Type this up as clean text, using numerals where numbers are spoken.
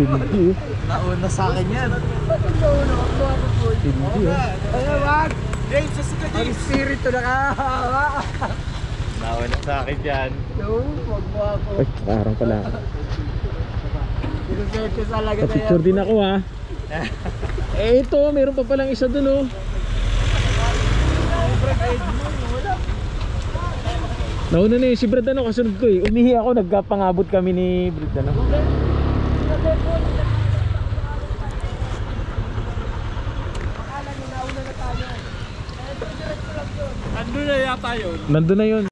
Hindi. Nauna sa akin yan. Hindi. Ay, wag! James, sa Ang espiritu na kahawa. Nauna sa akin yan. No, wag mo ako. Ay, parang pala. Sinusercho talaga na yan. Picture din ako ha. Eh ito, meron pa palang isa dun oh. Nauna na yun si Brad ano, kasunod ko eh. Umihi ako, nagpangabot kami ni Brad ano. Nandun na yata yun. Nandun na yun.